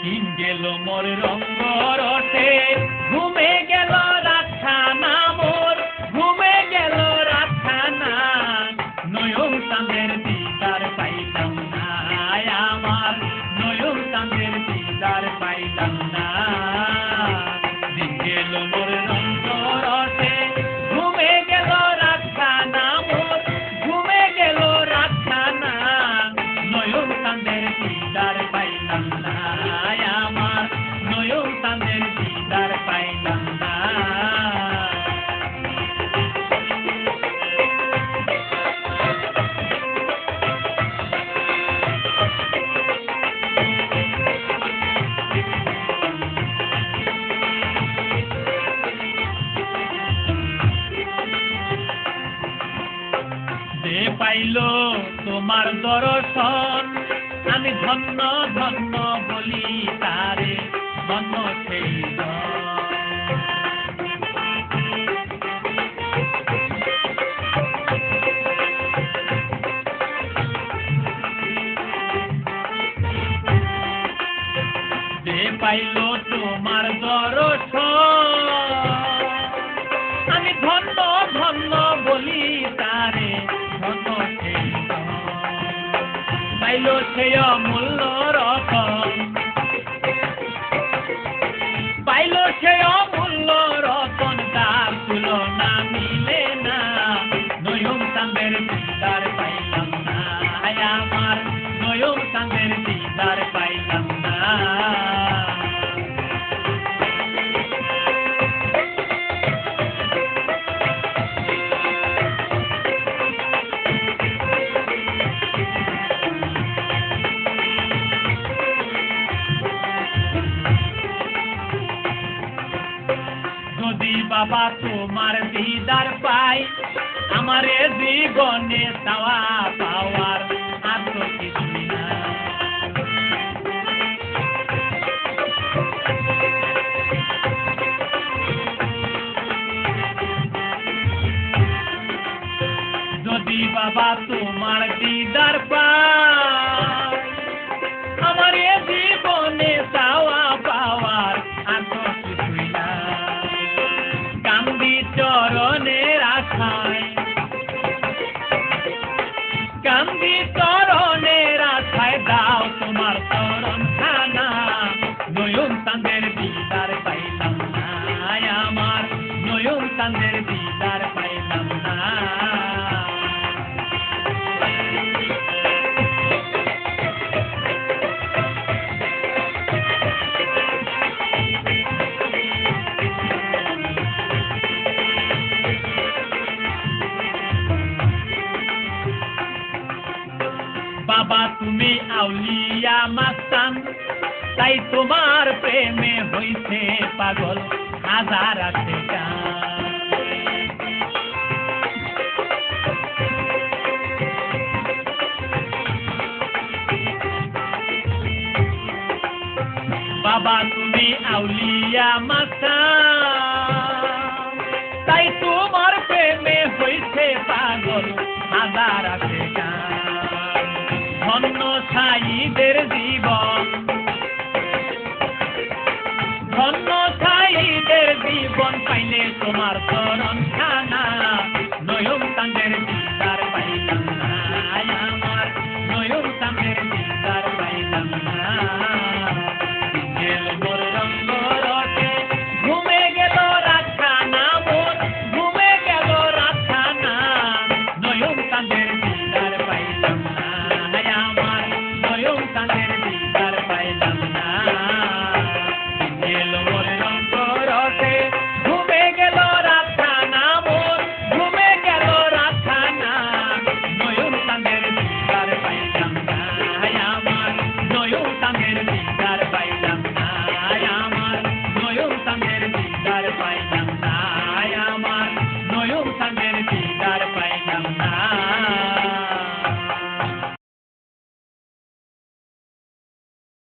দিন গেল মোর রঙ্গ রসে ঘুমে গেল রাতখানা মোর ঘুমে গেল রাতখানা নয়ন চাঁদের দিদার পাইলাম না আমার নয়ন চাঁদের দিদার পাইলাম না দিন গেল মোর রঙ্গ রসে ঘুমে গেল রাতখানা মোর ঘুমে গেল রাতখানা নয়ন চাঁদের দিদার পাইলাম না আমার নয়ন চাঁদের দিদার পাইলাম না যে পাইল তোমার দর্শন আমি ধন্য ধন্য বলি তারে ধন্য সেই যে পাইল তোমার দর্শন আমি ধন্য ধন্য বলি তারে ধন্য সেই পাইল সে অমূল্য রতন পাইল সে অমূল্য রতন তার তুলনা মিলে না নয়ন চাঁদের দিদার পাইলাম না আমার নয়ন চাঁদের দিদার পাইলাম না যদি বাবা তোমার দিদার পাই আমারে জীবনে চাওয়া পাওয়ার আর তো কিছুই না যদি বাবা তোমার দিদার পাই আমারে জীবনে চাওয়া পাওয়ার আর তো কিছুই না কান্দি চরণের আশায় কান্দি চরণের আশায় দাও তোমার চরণ খানা নয়ন চাঁদের দিদার পাইলাম না আমার নয়ন চাঁদের দিদার পাইলাম না বাবা তুমি আউলিয়া মাস্তান তাই তোমার প্রেমে হইছে পাগল হাজার আছে বাবা তুমি আউলিয়া মাস্তান তাই তোমার প্রেমে হইছে পাগল হাজার আছে ধন্য সাইদের জীবন ধন্য সাইদের জীবন পাইলে তোমার চরণ খানা নয়ন চাঁদের